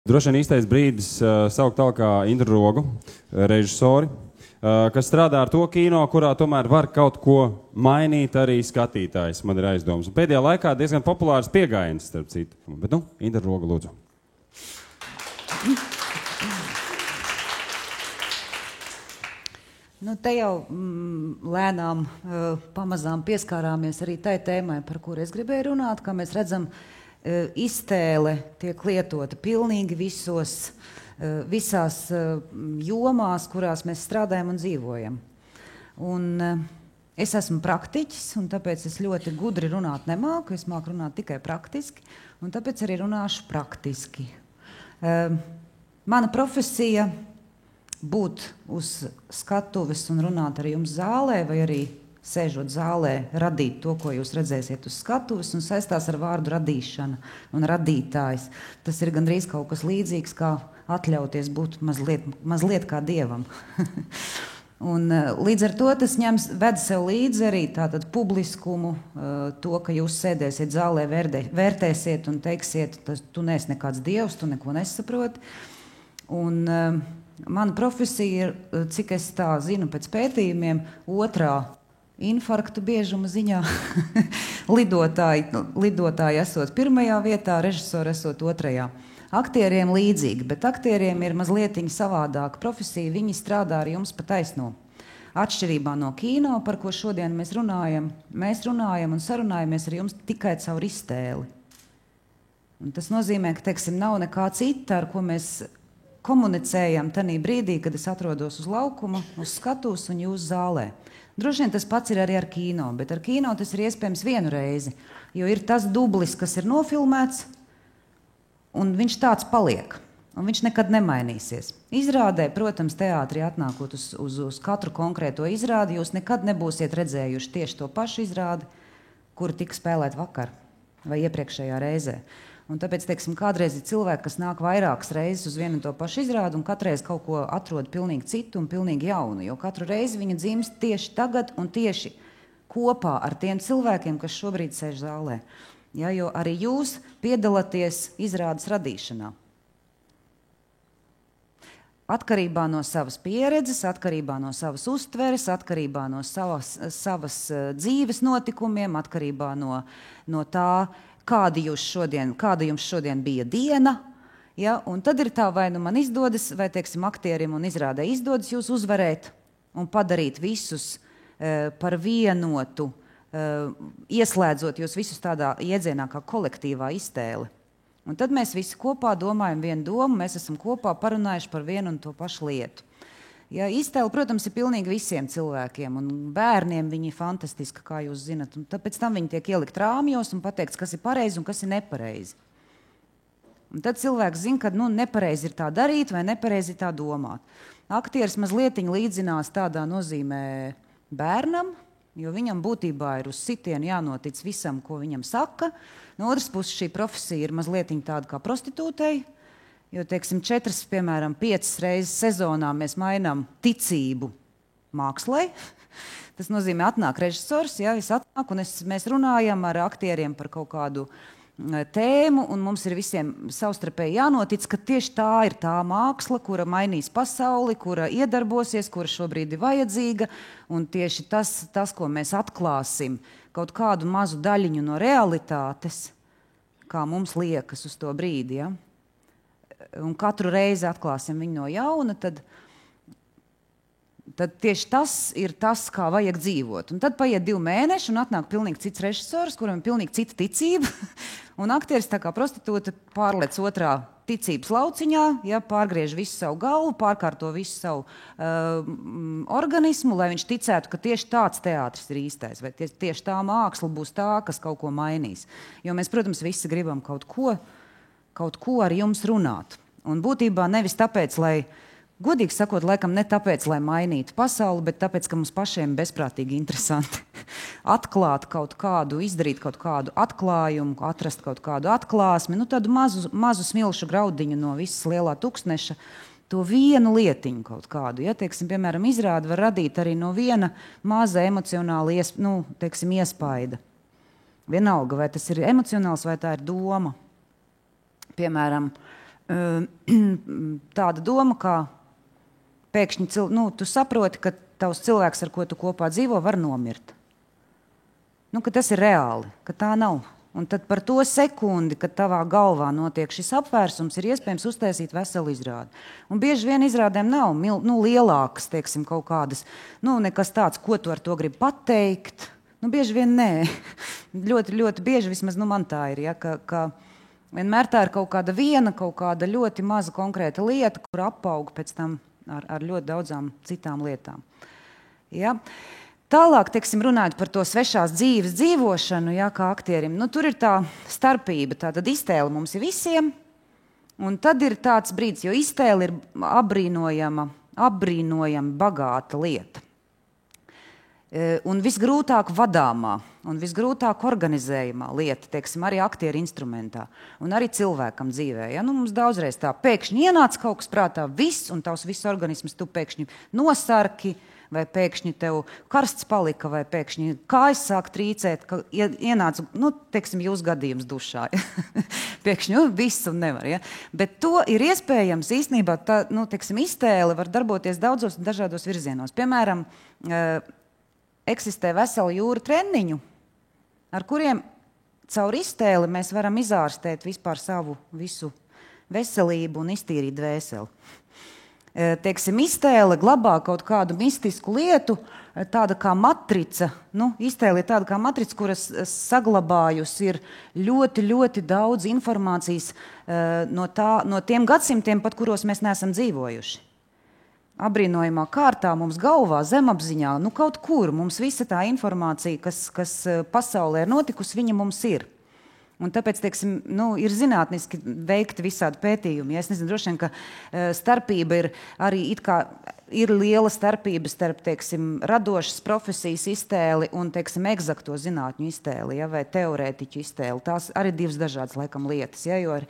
Droši vien īstais brīdis saukt tālāk kā Indru Rogu, režisori, kas strādā ar to kino, kurā tomēr var kaut ko mainīt arī skatītājs, man ir aizdomas. Un pēdējā laikā diezgan populārs piegājiens, starp citu. Bet, Indra Roga, lūdzu. Te jau lēnām, pamazām pieskārāmies arī tai tēmai, par kuru es gribēju runāt, kā mēs redzam, iztēle tiek lietota pilnīgi visās jomās, kurās mēs strādājam un dzīvojam. Un es esmu praktiķis, un tāpēc es ļoti gudri runāt nemāku, es māku runāt tikai praktiski, un tāpēc arī runāšu praktiski. Mana profesija būt uz skatuves un runāt ar jums zālē, vai arī sēžot zālē, radīt to, ko jūs redzēsiet uz skatuves, un saistās ar vārdu radīšana un radītājs. Tas ir gandrīz kaut kas līdzīgs, kā atļauties būt mazliet kā dievam. Un līdz ar to tas ved sev līdzi arī tātad publiskumu, to, ka jūs sēdēsiet zālē, vērtēsiet un teiksiet, tu neesi nekāds dievs, tu neko nesaproti. Un mana profesija ir, cik es tā zinu pēc pētījumiem, otrā infarktu biežuma ziņā. Lidotāji esot pirmajā vietā, režisori esot otrajā. Aktieriem līdzīgi, bet aktieriem ir mazlietiņa savādāka profesija, viņi strādā ar jums pa taisno. Atšķirībā no kino, par ko šodien mēs runājam un sarunājamies ar jums tikai caur iztēli. Un tas nozīmē, ka, teiksim, nav nekā cita, ar ko mēs komunicējam tanī brīdī, kad es atrodos uz laukuma, uz skatuves un jūs zālē. Droši vien tas pats ir arī ar kino, bet ar kino tas ir iespējams vienu reizi, jo ir tas dublis, kas ir nofilmēts, un viņš tāds paliek, un viņš nekad nemainīsies. Izrādē, protams, teātrī atnākot uz katru konkrēto izrādi, jūs nekad nebūsiet redzējuši tieši to pašu izrādi, kuru tika spēlēt vakar vai iepriekšējā reizē. Un tāpēc, teiksim, kādreiz ir cilvēki, kas nāk vairākas reizes uz vienu un to pašu izrādi un katreiz kaut ko atrod pilnīgi citu un pilnīgi jaunu, jo katru reizi viņa dzimst tieši tagad un tieši kopā ar tiem cilvēkiem, kas šobrīd sēž zālē. Ja, jo arī jūs piedalāties izrādes radīšanā. Atkarībā no savas pieredzes, atkarībā no savas uztveres, atkarībā no savas dzīves notikumiem, atkarībā no tā, kāda jums šodien bija diena, ja, un tad ir tā, vai nu man izdodas, vai, teiksim, aktierim un izrādē izdodas jūs uzvarēt un padarīt visus par vienotu, ieslēdzot jūs visus tādā iedzienā kā kolektīvā iztēle. Un tad mēs visi kopā domājam vienu domu, mēs esam kopā parunājuši par vienu un to pašu lietu. Ja, iztēle, protams, ir pilnīgi visiem cilvēkiem, un bērniem viņi ir fantastiski, kā jūs zinat, un tāpēc tam viņi tiek ielikt rāmjos un pateikts, kas ir pareizi un kas ir nepareizi. Un tad cilvēks zina, ka nepareizi ir tā darīt vai nepareizi ir tā domāt. Aktieris mazlietiņ līdzinās tādā nozīmē bērnam, jo viņam būtībā ir uz sitienu jānotic visam, ko viņam saka. No otras puses šī profesija ir mazlietiņ tāda kā prostitūtei, jo, teiksim, 4, piemēram, 5 reizes sezonā mēs mainām ticību mākslai. Tas nozīmē, atnāk režisors, ja, es atnāku un mēs runājam ar aktieriem par kaut kādu tēmu, un mums ir visiem savstarpēji jānotic, ka tieši tā ir tā māksla, kura mainīs pasauli, kura iedarbosies, kura šobrīd ir vajadzīga, un tieši tas, ko mēs atklāsim, kaut kādu mazu daļiņu no realitātes, kā mums liekas uz to brīdi, ja? Un katru reizi atklāsim viņu no jauna, tad tieši tas ir tas, kā vajag dzīvot. Un tad paiet 2 mēneši un atnāk pilnīgi cits režisors, kuram ir pilnīgi cita ticība, un aktieris tā kā prostitūte pārlec otrā ticības lauciņā, ja, pārgriež visu savu galvu, pārkārto visu savu organismu, lai viņš ticētu, ka tieši tāds teātris ir īstais, vai tieši tā māksla būs tā, kas kaut ko mainīs. Jo mēs, protams, visi gribam kaut ko ar jums runāt. Un būtībā nevis tāpēc, lai, godīgi sakot, laikam ne tāpēc, lai mainītu pasauli, bet tāpēc, ka mums pašiem bezprātīgi interesanti atklāt kaut kādu, izdarīt kaut kādu atklājumu, atrast kaut kādu atklāsmi, tādu mazu smilšu graudiņu no visas lielā tūkstneša, to vienu lietiņu kaut kādu. Ja, teiksim, piemēram, izrādi var radīt arī no viena maza emocionāla iespaida. Vienalga, vai tas ir emocionāls, vai tā ir doma. Piemēram, tāda doma, kā pēkšņi tu saproti, ka tavs cilvēks, ar ko tu kopā dzīvo, var nomirt. Ka tas ir reāli, ka tā nav. Un tad par to sekundi, kad tavā galvā notiek šis apvērsums, ir iespējams uztaisīt veselu izrādi. Un bieži vien izrādēm nav lielākas, teiksim, kaut kādas, nekas tāds, ko tu ar to gribi pateikt. Bieži vien nē. ļoti, ļoti bieži, vismaz man tā ir, ja, ka vienmēr tā ir kaut kāda ļoti maza konkrēta lieta, kur apaug pēc tam ar ļoti daudzām citām lietām. Ja? Tālāk, teiksim, runājot par to svešās dzīves dzīvošanu, ja, kā aktierim, tur ir tā starpība. Tātad iztēle mums ir visiem, un tad ir tāds brīdis, jo iztēle ir apbrīnojama bagāta lieta. Un visgrūtāk vadāmā un visgrūtāk organizējamā lieta, teiksim, arī aktieru instrumentā un arī cilvēkam dzīvē. Ja? Mums daudzreiz tā pēkšņi ienāca kaut kas prātā, viss, un tavs viss organisms tu pēkšņi nosarki, vai pēkšņi tev karsts palika, vai pēkšņi kājas sāk trīcēt, ka ienāca, teiksim, jūs gadījums dušā. Ja? Pēkšņi viss un nevar. Ja? Bet to ir iespējams īstenībā, teiksim, iztēle var darboties daudzos dažādos virzienos. Piemēram, eksistē vesela jūra treniņu, ar kuriem caur iztēli mēs varam izārstēt vispār savu visu veselību un iztīrīt dvēseli. Teiksim, iztēle glabā kaut kādu mistisku lietu, tāda kā matrica. Iztēle ir tāda kā matrica, kuras saglabājusi ir ļoti, ļoti daudz informācijas no tiem gadsimtiem, pat kuros mēs neesam dzīvojuši. Abrīnojamā kārtā mums galvā, zemapziņā, kaut kur mums visa tā informācija, kas pasaulē ir notikusi, viņa mums ir. Un tāpēc, teiksim, ir zinātniski veikti visādi pētījumi. Ja es nezinu, droši vien, ka starpība ir arī ir liela starpība starp, teiksim, radošas profesijas iztēli un, teiksim, egzakto zinātņu iztēli, ja, vai teorētiķu iztēli. Tās arī divas dažādas, laikam, lietas. Ja, jo ir,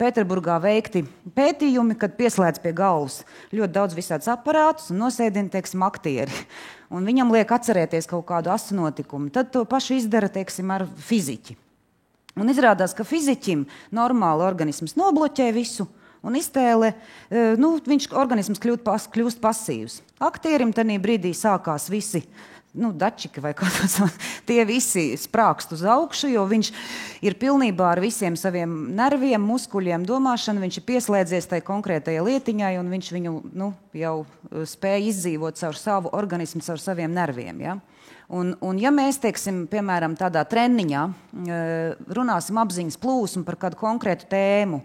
Pēterburgā veikti pētījumi, kad pieslēdz pie galvas ļoti daudz visādus aparātus un nosēdina, teiksim, aktieri. Un viņam liek atcerēties kaut kādu asu notikumu. Tad to pašu izdara, teiksim, ar fiziķi. Un izrādās, ka fiziķim normāli organisms nobloķē visu, un iztēle, viņš organisms kļūst pasīvs. Aktierim tanī brīdī sākās visi, dačiki vai kā tas, tie visi sprākst uz augšu, jo viņš ir pilnībā ar visiem saviem nerviem, muskuļiem, domāšanu, viņš ir pieslēdzies tai konkrētajai lietiņai, un viņš viņu jau spēja izdzīvot caur savu organismu, caur saviem nerviem, ja? Un ja mēs, teiksim, piemēram, tādā treniņā runāsim apziņas plūsmu par kādu konkrētu tēmu,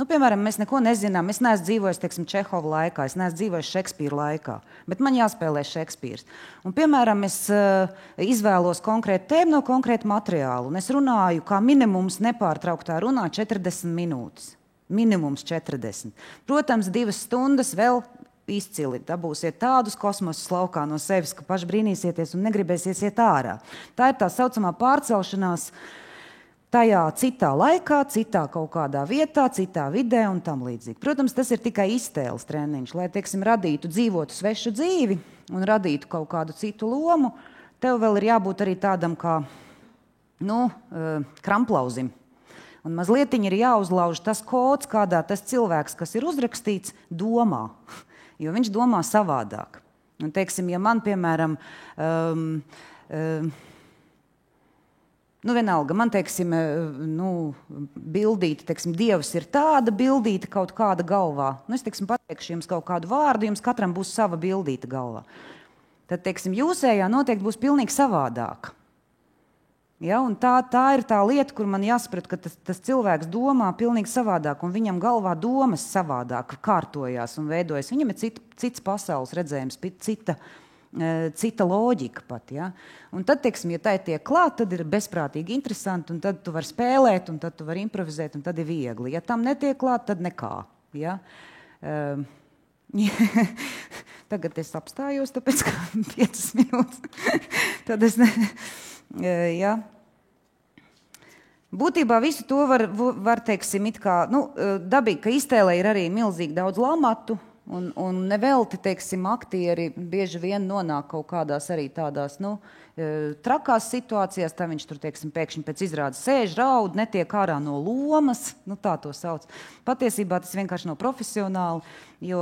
piemēram, mēs neko nezinām, es neesmu dzīvojis, teiksim, Čehova laikā, es neesmu dzīvojis Šekspīra laikā, bet man jāspēlē Šekspīrs. Un, piemēram, es izvēlos konkrētu tēmu no konkrētu materiālu, un es runāju, kā minimums nepārtrauktā runā 40 minūtes. Minimums 40. Protams, 2 stundas vēl izcili dabūsiet tādus kosmosus laukā no sevis, ka paši brīnīsieties un negribēsies iet ārā. Tā ir tā saucamā pārcelšanās tajā citā laikā, citā kaut kādā vietā, citā vidē un tam līdzīgi. Protams, tas ir tikai iztēles treniņš, lai, teiksim, radītu dzīvotu svešu dzīvi un radītu kaut kādu citu lomu. Tev vēl ir jābūt arī tādam kā, kramplauzim. Un mazlietiņ ir jāuzlauž tas kods, kādā tas cilvēks, kas ir uzrakstīts, domā. Jo viņš domā savādāk. Un, teiksim, ja man, piemēram, vienalga, man, teiksim, bildīte, teiksim, Dievs ir tāda bildīte kaut kāda galvā. Es, teiksim, pateikšu jums kaut kādu vārdu, jums katram būs sava bildīte galvā. Tad, teiksim, jūsējā noteikti būs pilnīgi savādāka. Ja, un tā ir tā lieta, kur man jāsaprot, ka tas cilvēks domā pilnīgi savādāk, un viņam galvā domas savādāk kārtojās un veidojas. Viņam ir cits pasaules redzējums, cita loģika pat. Ja. Un tad, teiksim, ja tā tiek klāt, tad ir bezprātīgi interesanti, un tad tu vari spēlēt, un tad tu vari improvizēt, un tad ir viegli. Ja tam netiek klāt, tad nekā. Ja. Tagad es apstājos, tāpēc, ka 5 minūtes. Tad es jā. Būtībā visu to var teiksim, dabīgi, ka iztēlē ir arī milzīgi daudz lamatu, un nevelti, teiksim, aktieri bieži vien nonāk kaut kādās arī tādās, trakās situācijās, tā viņš tur, teiksim, pēkšņi pēc izrādes sēž, raud, netiek ārā no lomas, nu tā to sauc. Patiesībā tas vienkārši nav profesionāli, jo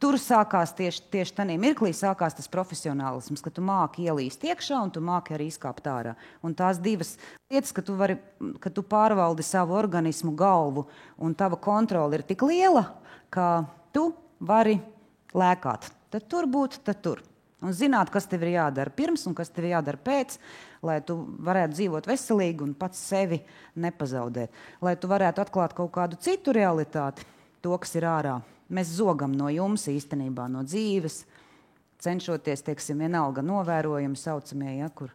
tur sākās tieši tanī mirklī sākās tas profesionālisms, ka tu māki ielīst iekšā un tu māki arī izkāpt ārā. Un tās divas lietas, ka tu pārvaldi savu organismu, galvu un tava kontrole ir tik liela, ka tu vari lēkāt. Tad tur būt, tad tur. Un zināt, kas tev ir jādara pirms un kas tev ir jādara pēc, lai tu varētu dzīvot veselīgi un pats sevi nepazaudēt. Lai tu varētu atklāt kaut kādu citu realitāti, to, kas ir ārā. Mēs zogam no jums īstenībā, no dzīves, cenšoties, teiksim, vienalga novērojumi saucamie, ja, kur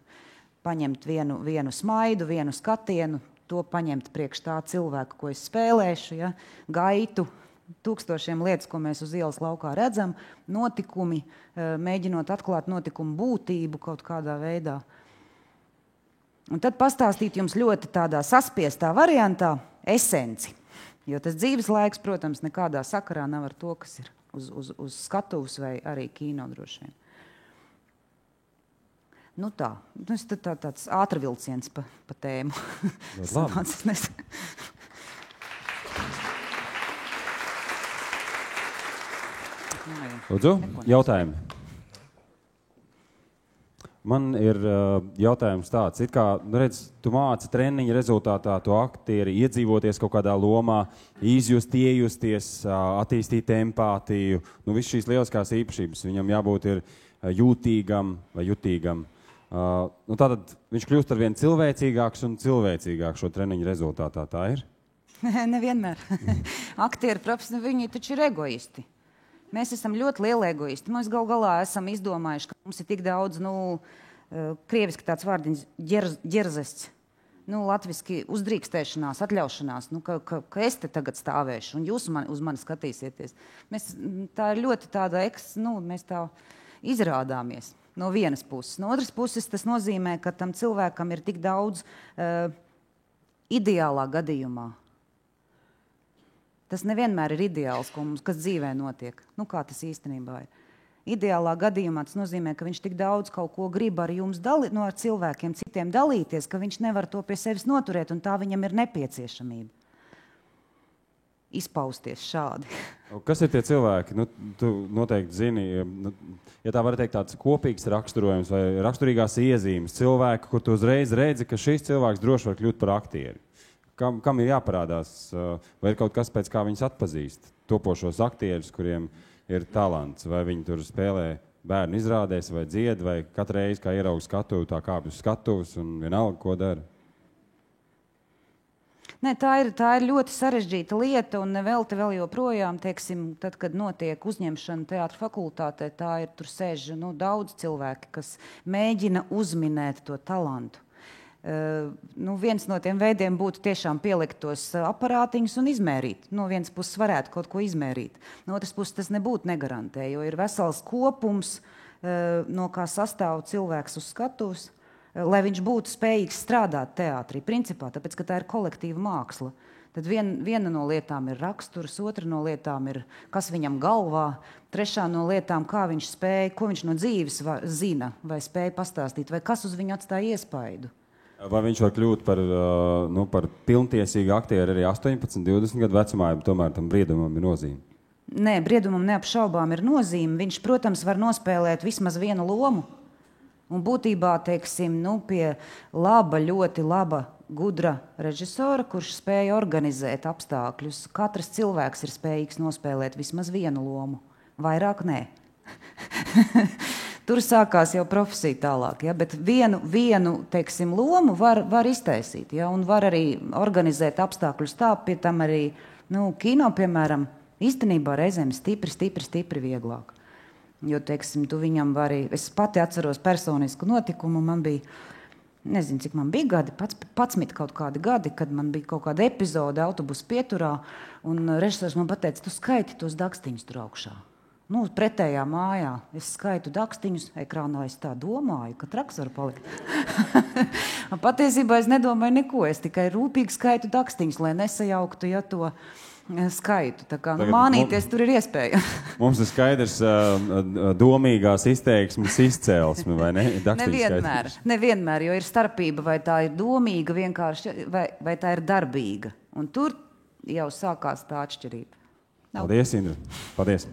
paņemt vienu smaidu, vienu skatienu, to paņemt priekš tā cilvēka, ko es spēlēšu, ja, gaitu, tūkstošiem lietas, ko mēs uz ielas laukā redzam, notikumi, mēģinot atklāt notikumu būtību kaut kādā veidā. Un tad pastāstīt jums ļoti tādā saspiestā variantā esenci. Jo tas dzīves laiks, protams, nekādā sakarā nav ar to, kas ir uz skatuves vai arī kino droši vien. Nu tā, tas tāds ātrvilciens pa tēmu. Lūdzu, jautājumi. Man ir jautājums tāds, it kā, redz, tu māci treniņa rezultātā to aktieri iedzīvoties kaut kādā lomā, izjust, iejusties, attīstīt empātiju, nu viss šīs lieliskās īpašības, viņam jābūt ir jūtīgam vai jutīgam. Nu tātad viņš kļūst ar vien cilvēcīgāks un cilvēcīgāks šo treniņa rezultātā, tā ir? Nevienmēr. Aktieri, profesori, viņi taču ir egoisti. Mēs esam ļoti lieli egoisti. Mēs gal galā esam izdomājuši, ka mums ir tik daudz, krieviski tāds vārdiņš, ģerzests, latviski uzdrīkstēšanās, atļaušanās, ka es te tagad stāvēšu un jūs uz mani skatīsieties. Tā ir ļoti tāda, mēs tā izrādāmies no vienas puses. No otras puses tas nozīmē, ka tam cilvēkam ir tik daudz ideālā gadījumā. Tas nevienmēr ir ideāls, kas dzīvē notiek. Kā tas īstenībā ir. Ideālā gadījumā tas nozīmē, ka viņš tik daudz kaut ko grib ar jums ar cilvēkiem citiem dalīties, ka viņš nevar to pie sevis noturēt, un tā viņam ir nepieciešamība. Izpausties šādi. Kas ir tie cilvēki? Tu noteikti zini, ja tā var teikt, tāds kopīgs raksturojums vai raksturīgās iezīmes cilvēku, kur tu uzreiz redzi, ka šis cilvēks droši var kļūt par aktieri. Kam ir jāparādās, vai ir kaut kas, pēc kā viņus atpazīst? Topošos aktierus, kuriem ir talants, vai viņi tur spēlē bērnu izrādēs, vai dzied, vai katru reizi, kā ierauga skatuvi, tā kāpj uz skatuves un vienalga, ko dara? Nē, tā ir ļoti sarežģīta lieta, un vēl joprojām, teiksim, tad, kad notiek uzņemšana teātra fakultātē, tā ir, tur sēž daudz cilvēki, kas mēģina uzminēt to talantu. Viens no tiem veidiem būtu tiešām pielikt tos aparātiņus un izmērīt. No vienas puses varētu kaut ko izmērīt. No otras puses tas nebūtu negarantē, jo ir vesels kopums, no kā sastāv cilvēks uz skatuves, lai viņš būtu spējīgs strādāt teātrī, principā, tāpēc, ka tā ir kolektīva māksla. Tad viena no lietām ir raksturs, otra no lietām ir, kas viņam galvā, trešā no lietām, kā viņš spēja, ko viņš no dzīves zina, vai spēja pastāstīt, vai kas uz viņu atstāja iespaidu. Vai viņš var kļūt par pilntiesīgu aktieri arī 18, 20 gadu vecumā, ja tomēr tam briedumam ir nozīme? Nē, briedumam neapšaubām ir nozīme. Viņš, protams, var nospēlēt vismaz vienu lomu. Un būtībā, teiksim, pie ļoti laba, gudra režisora, kurš spēja organizēt apstākļus. Katrs cilvēks ir spējīgs nospēlēt vismaz vienu lomu. Vairāk nē. Tur sākās jau profesija tālāk, ja? Bet vienu teiksim, lomu var iztaisīt, ja? Un var arī organizēt apstākļus tā, pie tam arī kino, piemēram, īstenībā reizēm stipri vieglāk. Jo, teiksim, tu viņam vari, es pati atceros personisku notikumu, man bija, nezinu, cik man bija gadi, 11 kaut kādi gadi, kad man bija kaut kāda epizode autobusu pieturā, un režisors man pateica, tu skaiti tos dakstiņus tur augšā. Pretējā mājā es skaitu dakstiņus, ekrānā es tā domāju, ka traks var palikt. Patiesībā es nedomāju neko, es tikai rūpīgi skaitu dakstiņus, lai nesajauktu to skaitu. Tā kā Tagad mānīties tur ir iespēja. Mums ir skaidrs domīgās izteiksmes izcēlesme, vai ne? Nevienmēr, jo ir starpība, vai tā ir domīga vienkārši, vai tā ir darbīga. Un tur jau sākās tā atšķirība. Paldies, Indra. Paldies.